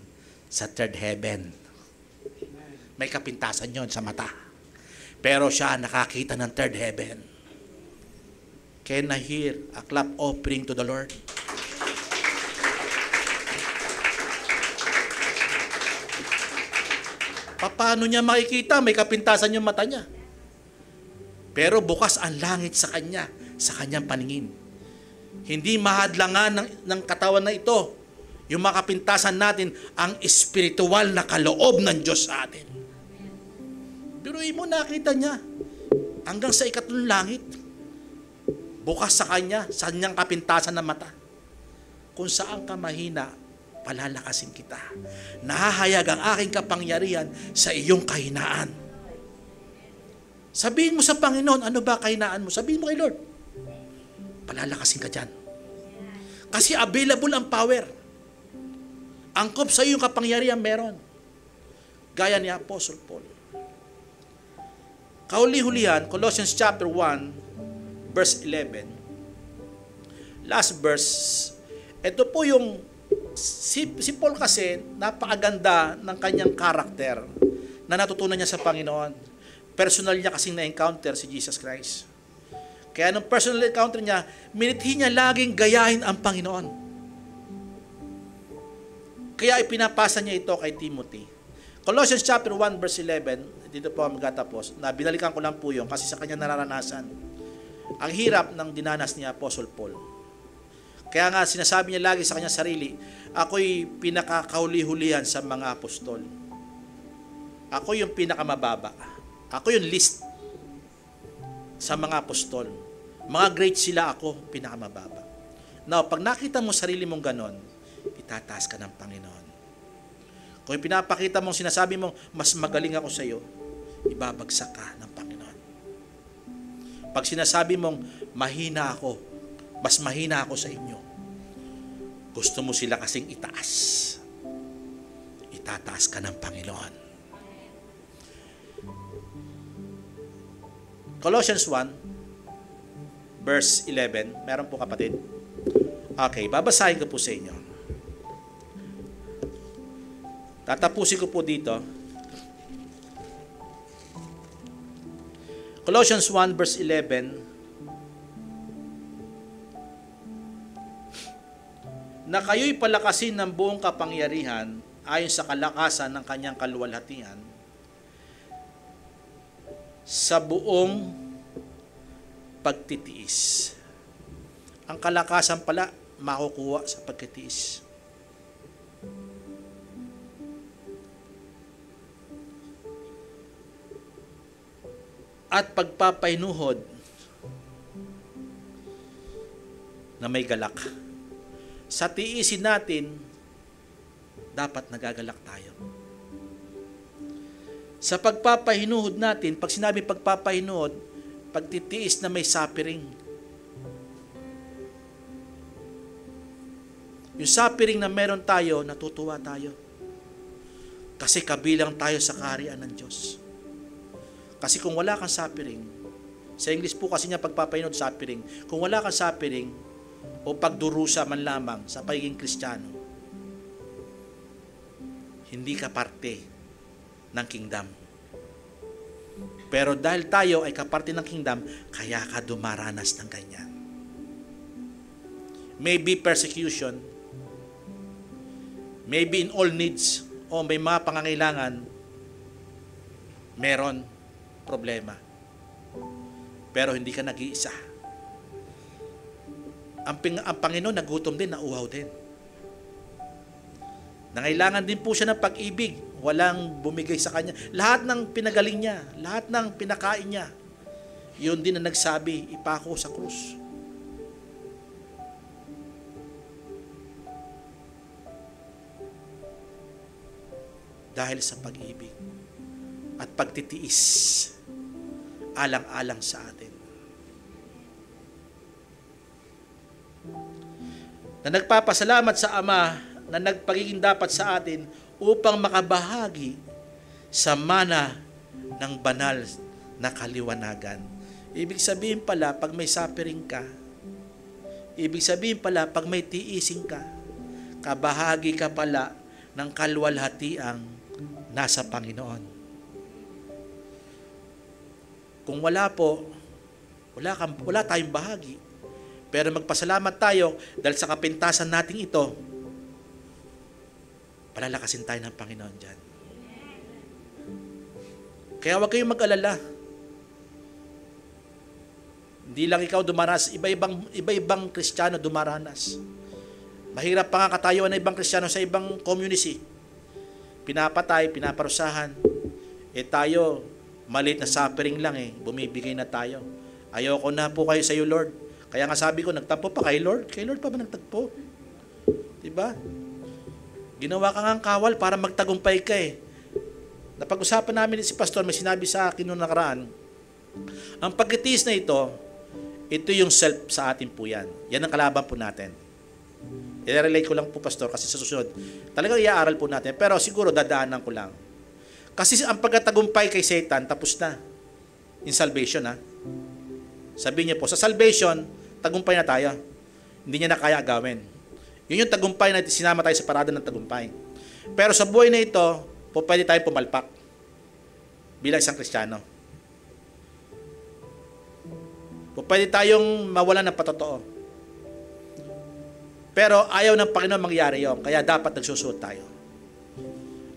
Sa third heaven. May kapintasan yon sa mata. Pero siya nakakita ng third heaven. Can I hear a clap offering to the Lord? Paano niya makikita? May kapintasan yung mata niya. Pero bukas ang langit sa kanya, sa kanyang paningin. Hindi mahadlangan ng katawan na ito, yung makapintasan natin, ang espiritual na kaloob ng Diyos sa atin. Biruin mo, nakita niya, hanggang sa ikatlong langit, bukas sa kanya, sa kanyang kapintasan ng mata. Kung saan ka mahina, palalakasin kita. Nahahayag ang aking kapangyarihan sa iyong kahinaan. Sabihin mo sa Panginoon, ano ba kahinaan mo? Sabihin mo kay Lord, palalakasin ka dyan. Kasi available ang power. Angkop sa iyo yung kapangyarihan meron. Gaya ni Apostle Paul. Kauli-hulihan, Colossians chapter 1, verse 11. Last verse. Ito po yung si Paul kasi napakaganda ng kanyang karakter na natutunan niya sa Panginoon. Personal niya kasing na-encounter si Jesus Christ. Kaya nung personal encounter niya, minithi niya laging gayahin ang Panginoon. Kaya ipinapasa niya ito kay Timothy. Colossians chapter 1 verse 11, dito po magtatapos, na binalikan ko lang po yun kasi sa kanya nararanasan ang hirap ng dinanas ni Apostle Paul. Kaya nga sinasabi niya lagi sa kanyang sarili, ako'y pinakakauli-hulihan sa mga apostol. Ako yung pinakamababa. Ako yung least sa mga apostol. Mga great sila, ako pinakamababa. Now, pag nakita mo sarili mong ganon, itataas ka ng Panginoon. Kung pinapakita mong sinasabi mong mas magaling ako sa iyo, ibabagsak ka ng Panginoon. Pag sinasabi mong mahina ako, mas mahina ako sa inyo, gusto mo sila kasing itaas. Itataas ka ng Panginoon. Colossians 1, verse 11. Meron po kapatid? Okay, babasahin ko po sa inyo. Tatapusin ko po dito. Colossians 1, verse 11. Na kayo'y palakasin ng buong kapangyarihan ayon sa kalakasan ng kanyang kaluwalhatian sa buong pagtitiis. Ang kalakasan pala makukuha sa pagtitiis. At pagpapainuhod na may galak. Sa tiisin natin, dapat nagagalak tayo. Sa pagpapahinuhod natin, pag sinabi pagpapahinuhod, pagtitiis na may suffering. Yung suffering na meron tayo, natutuwa tayo. Kasi kabilang tayo sa kaharian ng Diyos. Kasi kung wala kang suffering, sa English po kasi niya pagpapahinuhod, suffering. Kung wala kang suffering, o pagdurusa man lamang sa pagiging Kristiyano, hindi ka parte ng kingdom. Pero dahil tayo ay kaparte ng kingdom, kaya ka dumaranas ng ganyan. Maybe persecution, maybe in all needs, o may mga pangangailangan, meron problema. Pero hindi ka nag-iisa. Ang Panginoon nagutom din, nauhaw din. Nangailangan din po siya ng pag-ibig. Walang bumigay sa kanya. Lahat ng pinagaling niya, lahat ng pinakain niya, yun din ang nagsabi, ipako sa krus. Dahil sa pag-ibig at pagtitiis, alang-alang sa atin. Na nagpapasalamat sa Ama na nagpagiging dapat sa atin upang makabahagi sa mana ng banal na kaliwanagan. Ibig sabihin pala, pag may suffering ka, ibig sabihin pala, pag may tiising ka, kabahagi ka pala ng kaluwalhatiang nasa Panginoon. Kung wala po, wala tayong bahagi. Pero magpasalamat tayo dahil sa kapintasan nating ito, palalakasin tayo ng Panginoon dyan. Kaya huwag kayong mag-alala. Hindi lang ikaw dumaranas, iba-ibang Kristiyano dumaranas. Mahirap pa nga katayuan ng ibang Kristiyano sa ibang community. Pinapatay, pinaparusahan. Tayo, maliit na suffering lang bumibigay na tayo. Ayoko na po kayo sa iyo, Lord. Kaya nga sabi ko, nagtampo pa kay Lord. Kay Lord pa ba nagtagpo? Diba? Ginawa ka ngang kawal para magtagumpay ka Napag-usapan namin si Pastor, may sinabi sa akin noong nakaraan, ang pagtitiis na ito yung self sa atin po yan. Yan ang kalaban po natin. I-relate ko lang po, Pastor, kasi sa susunod, talagang i-aaral po natin. Pero siguro, dadaanan ko lang. Kasi ang pagkatagumpay kay Satan, tapos na. In salvation, Sabihin niya po, sa salvation, tagumpay na tayo. Hindi niya na kaya gawin. Yun yung tagumpay na sinama tayo sa parada ng tagumpay. Pero sa buhay na ito, pwede tayong pumalpak bilang isang Kristiyano. Pwede tayong mawalan ng patotoo. Pero ayaw ng Panginoon mangyari yun. Kaya dapat nagsusuot tayo.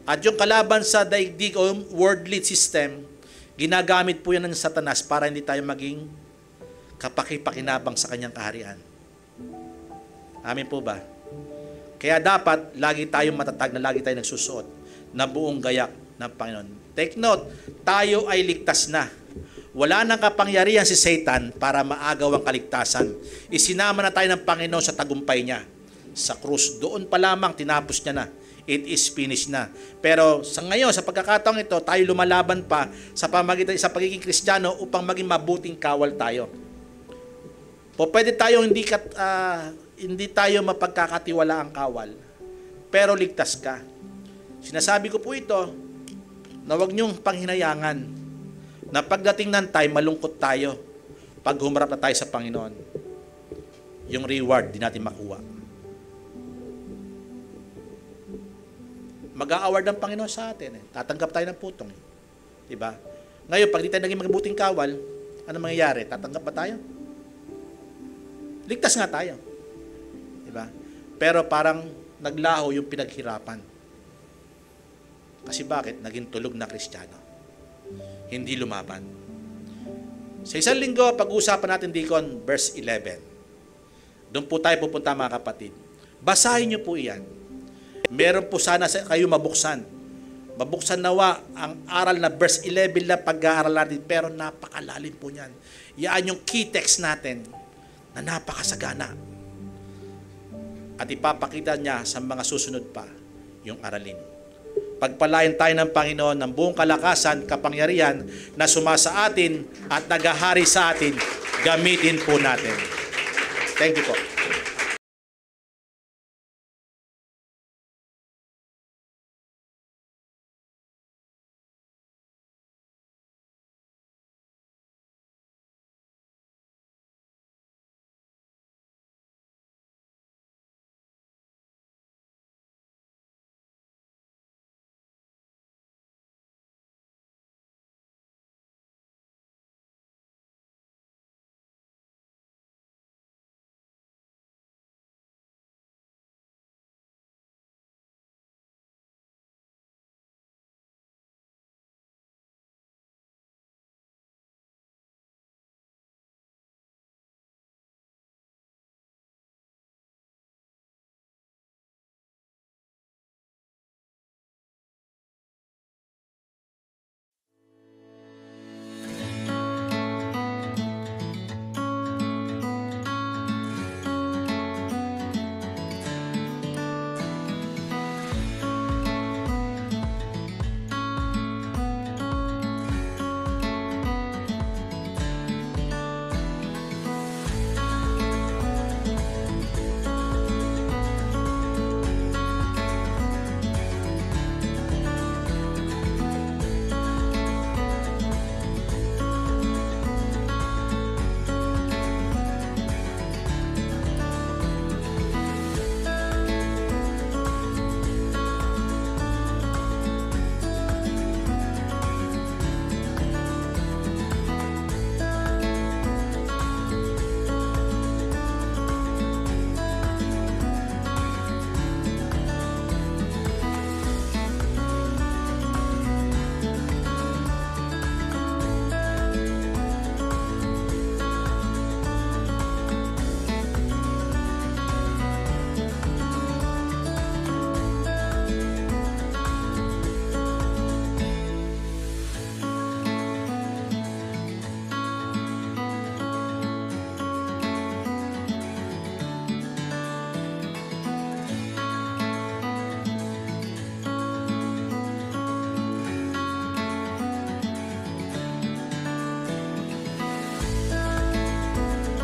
At yung kalaban sa daigdig o worldly system, ginagamit po yan ng Satanas para hindi tayo maging kapakipakinabang sa kanyang kaharian. Amin po ba? Kaya dapat lagi tayong matatag na lagi tayong nagsusuot na buong gayak ng Panginoon. Take note, tayo ay ligtas na. Wala nang kapangyarihan si Satan para maagaw ang kaligtasan. Isinama na tayo ng Panginoon sa tagumpay niya. Sa krus, doon pa lamang tinapos niya na. It is finished na. Pero sa ngayon, sa pagkakataong ito, tayo lumalaban pa sa pamagitan sa pagiging Kristiyano upang maging mabuting kawal tayo. Pwede tayong hindi tayo mapagkakatiwala ang kawal. Pero ligtas ka. Sinasabi ko po ito na huwag niyong panghinayangan na pagdating ng time, malungkot tayo pag humarap na tayo sa Panginoon. Yung reward, di natin makuha. Mag-a-award ng Panginoon sa atin. Tatanggap tayo ng putong. Diba? Ngayon, pag di tayo naging mabuting kawal, ano mangyayari? Tatanggap ba tayo? Ligtas nga tayo. Diba? Pero parang naglaho yung pinaghirapan. Kasi bakit? Naging tulog na Kristiyano. Hindi lumaban. Sa isang linggo, pag-uusapan natin, Deacon, verse 11. Doon po tayo pupunta, mga kapatid. Basahin niyo po iyan. Meron po sana kayo mabuksan. Mabuksan nawa ang aral na verse 11 na pag-aaral natin, pero napakalalim po niyan. Yan yung key text natin na napakasagana. At ipapakita niya sa mga susunod pa yung aralin. Pagpalain tayo ng Panginoon ng buong kalakasan, kapangyarihan na sumasa atin at nagahari sa atin, gamitin po natin. Thank you po.